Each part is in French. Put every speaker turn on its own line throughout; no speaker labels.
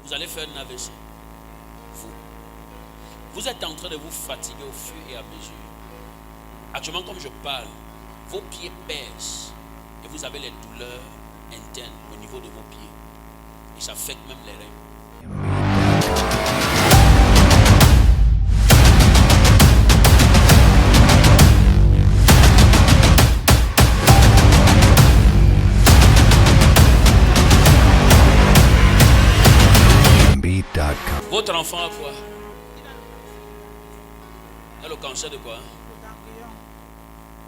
Vous allez faire une AVC. Vous êtes en train de vous fatiguer au fur et à mesure. Actuellement, comme je parle, vos pieds pèsent et vous avez les douleurs internes au niveau de vos pieds. Et ça affecte même les reins. Votre enfant a quoi? Il a le cancer de quoi?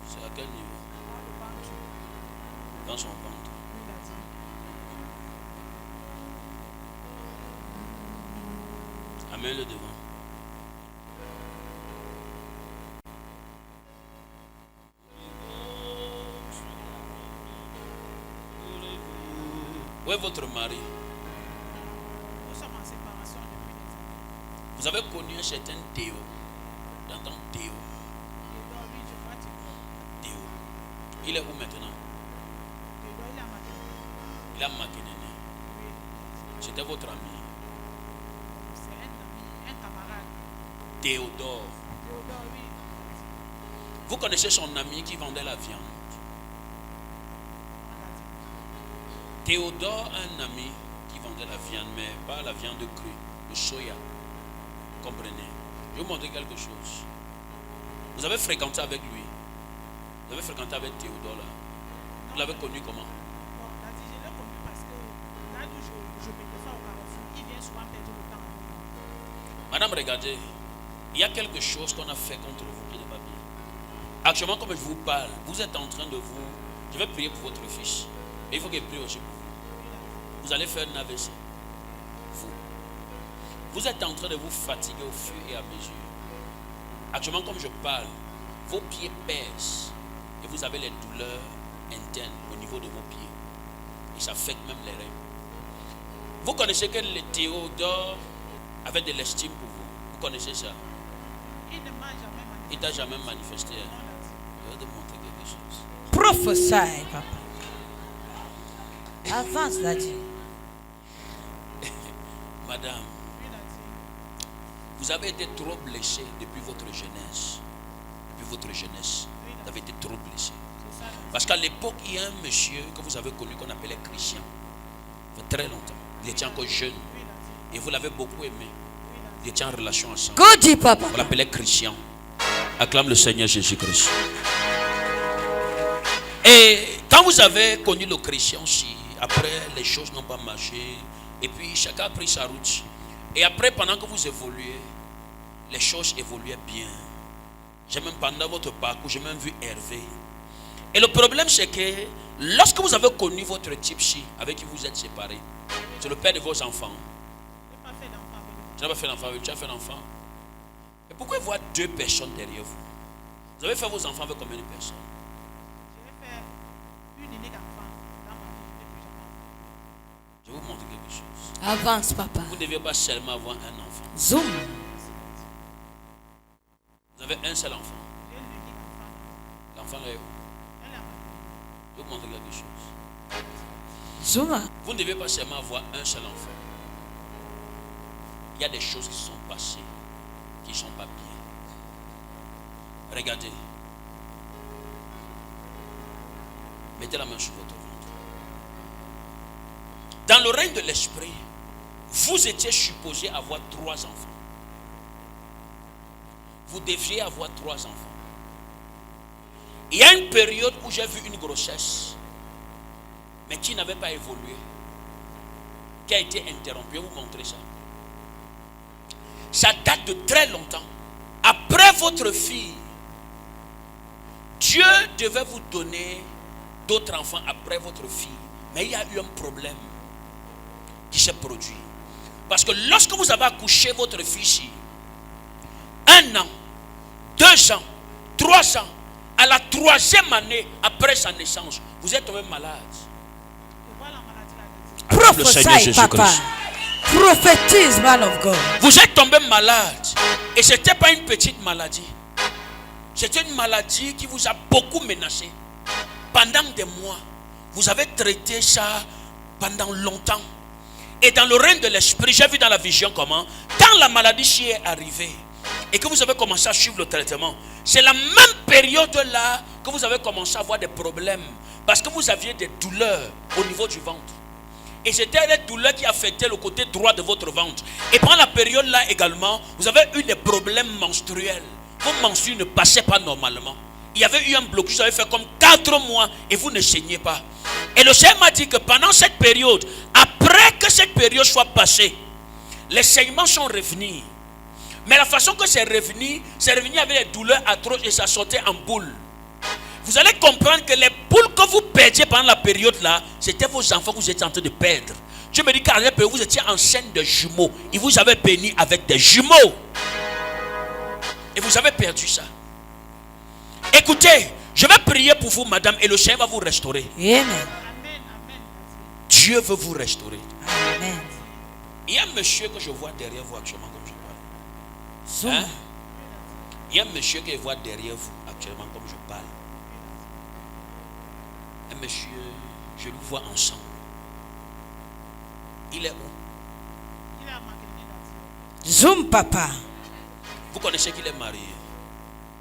C'est à quel niveau? Dans son ventre. Amène-le devant. Où est votre mari? Vous avez connu un certain Théo. T'entends Théo? Théo. Il est où maintenant? Il est à Makénéné. C'était votre ami?
C'est un camarade.
Théodore.
Oui.
Vous connaissez son ami qui vendait la viande? Théodore a un ami qui vendait la viande, mais pas la viande crue, le soya. Comprenez? Je vais vous montrer quelque chose. Vous avez fréquenté avec lui. Vous avez fréquenté avec Théodore là. Vous l'avez connu comment?
Bon, je l'ai connu parce que là où je me défends au Carrefour, il vient souvent perdre le temps.
Madame, regardez. Il y a quelque chose qu'on a fait contre vous qui n'est pas bien. Actuellement, comme je vous parle, vous êtes en train de vous... Je vais prier pour votre fils. Mais il faut qu'il prie aussi pour vous. Vous allez faire une AVC. Vous êtes en train de vous fatiguer au fur et à mesure. Actuellement, comme je parle, vos pieds pèsent et vous avez les douleurs internes au niveau de vos pieds. Et ça affecte même les reins. Vous connaissez que le Théodore avait de l'estime pour vous. Vous connaissez ça?
Il ne m'a jamais manifesté.
Il t'a jamais manifesté. Je vais te montrer quelque chose.
Prophesy, papa. Avance, Daddy.
Madame, vous avez été trop blessé depuis votre jeunesse. Depuis votre jeunesse, vous avez été trop blessé. Parce qu'à l'époque, il y a un monsieur que vous avez connu qu'on appelait Christian. Ça fait très longtemps. Il était encore jeune. Et vous l'avez beaucoup aimé. Il était en relation ensemble.
Go, papa.
Vous l'appelez Christian. Acclame le Seigneur Jésus-Christ. Et quand vous avez connu le Christian aussi, après les choses n'ont pas marché. Et puis chacun a pris sa route. Et après, pendant que vous évoluez, les choses évoluaient bien. J'ai même pendant votre parcours, j'ai même vu Hervé. Et le problème, c'est que lorsque vous avez connu votre type-ci, avec qui vous êtes séparés, c'est le père de vos enfants.
Je n'ai pas fait d'enfant avec lui.
Tu n'as pas fait d'enfant avec lui, tu as fait d'enfant. Et pourquoi il voit deux personnes derrière vous? Vous avez fait vos enfants avec combien de personnes?
J'ai fait une unique enfant dans ma vie. Je n'ai plus jamais enfant.
Je vais vous montrer quelque chose.
Avance, papa.
Vous ne deviez pas seulement avoir un enfant.
Zoom.
Vous avez un seul enfant.
J'ai l'unique enfant.
L'enfant là est où?
Elle est à ma vie.
Je vais vous montrer quelque chose.
Zoom.
Vous ne devez pas seulement avoir un seul enfant. Il y a des choses qui sont passées, qui ne sont pas bien. Regardez. Mettez la main sur votre ventre. Dans le règne de l'esprit, vous étiez supposé avoir 3 enfants. Vous deviez avoir 3 enfants. Il y a une période où j'ai vu une grossesse, mais qui n'avait pas évolué, qui a été interrompue. Je vais vous montrer ça. Ça date de très longtemps. Après votre fille, Dieu devait vous donner d'autres enfants après votre fille. Mais il y a eu un problème qui s'est produit. Parce que lorsque vous avez accouché votre fille, 1 an, 2 ans, 3 ans, à la 3e année après sa naissance, vous êtes tombé malade.
Je vois la maladie là.
Prophesy, papa. Prophétise, man of God.
Vous êtes tombé malade. Et ce n'était pas une petite maladie. C'était une maladie qui vous a beaucoup menacé. Pendant des mois, vous avez traité ça pendant longtemps. Et dans le règne de l'esprit, j'ai vu dans la vision comment, quand la maladie est arrivée et que vous avez commencé à suivre le traitement, c'est la même période là que vous avez commencé à avoir des problèmes parce que vous aviez des douleurs au niveau du ventre. Et c'était des douleurs qui affectaient le côté droit de votre ventre. Et pendant la période là également, vous avez eu des problèmes menstruels. Vos menstrues ne passaient pas normalement. Il y avait eu un blocus, vous avez fait comme 4 mois et vous ne saignez pas. Et le Seigneur m'a dit que pendant cette période, après que cette période soit passée, les saignements sont revenus. Mais la façon que c'est revenu avec des douleurs atroces et ça sortait en boule. Vous allez comprendre que les boules que vous perdiez pendant la période là, c'était vos enfants que vous étiez en train de perdre. Dieu me dit qu'à l'époque vous étiez enceinte de jumeaux. Il vous avait béni avec des jumeaux. Et vous avez perdu ça. Écoutez, je vais prier pour vous, madame, et le Seigneur va vous restaurer.
Amen.
Dieu veut vous restaurer.
Amen.
Il y a un monsieur que je vois derrière vous actuellement comme je parle. Hein? Il y a un monsieur que je vois derrière vous actuellement comme je parle. Un monsieur, je le vois ensemble. Il est où?
Il est à Makédonie.
Zoom, papa.
Vous connaissez qu'il est marié?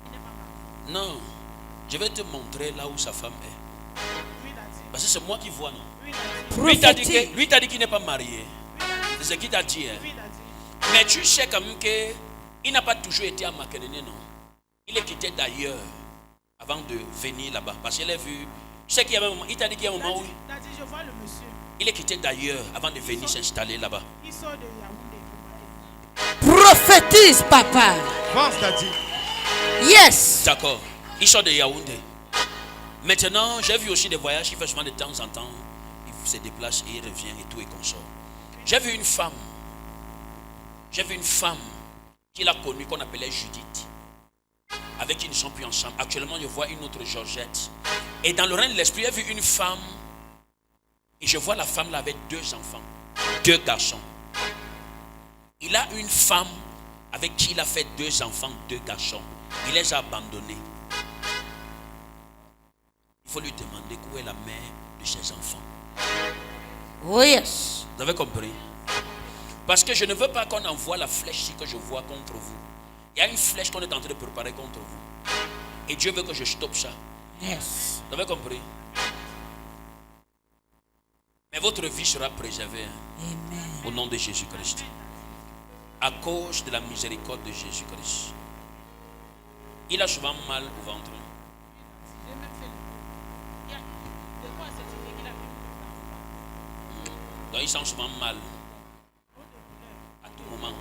Il n'est pas marié.
Non. Je vais te montrer là où sa femme est.
Oui, il a dit.
Parce que c'est moi qui vois, non?
Oui, il a dit.
Lui t'a dit qu'il n'est pas marié. C'est ce qu'il t'a dit. Hein?
Oui, il a dit.
Mais tu sais quand même qu'il n'a pas toujours été à Makédonie, non? Il est quitté d'ailleurs avant de venir là-bas. Parce qu'il a vu. Tu sais qu'il y avait un moment. Il t'a dit qu'il y a un moment où
Il a dit, je vois le monsieur.
il est quitté d'ailleurs avant de venir s'installer là-bas.
Il sort de Yaoundé pour Makédonie.
Prophétise, papa.
Pense, t'as dit.
Yes.
D'accord. Il sort de Yaoundé. Maintenant, j'ai vu aussi des voyages qu'il fait souvent de temps en temps. Il se déplace et il revient et tout et consort. J'ai vu une femme. Qu'il a connue qu'on appelait Judith. Avec qui ils ne sont plus ensemble. Actuellement, je vois une autre Georgette. Et dans le règne de l'esprit, j'ai vu une femme. Et je vois la femme là avec 2 enfants. 2 garçons. Il a une femme avec qui il a fait 2 enfants, 2 garçons. Il les a abandonnés. Il faut lui demander où est la mère de ses enfants.
Oh yes.
Vous avez compris? Parce que je ne veux pas qu'on envoie la flèche que je vois contre vous. Il y a une flèche qu'on est en train de préparer contre vous. Et Dieu veut que je stoppe ça.
Yes.
Vous avez compris? Mais votre vie sera préservée. Hein,
Amen.
au nom de Jésus-Christ. À cause de la miséricorde de Jésus-Christ. Il a souvent mal au ventre.
J'ai même fait le coup. Il y a des fois, c'est certifié qu'il a fait le
Donc il sent souvent mal. À tout moment.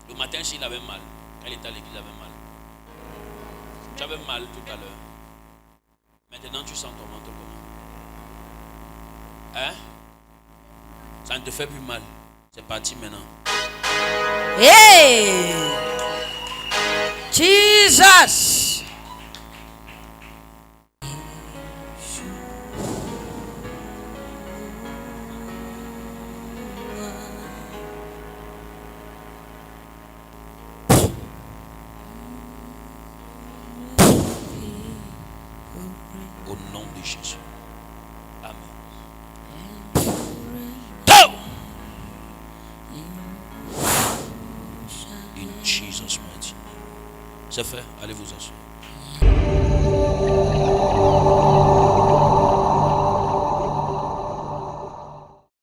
Le matin, s'il avait mal. Quand il était à l'église, il avait mal. Tu avais mal tout à l'heure. Maintenant, tu sens ton ventre comment? Hein? Ça ne te fait plus mal. C'est parti maintenant.
Hey. Jesus.
Au nom de Jésus. Amen. In Jesus' mighty name. C'est fait. Allez vous asseoir.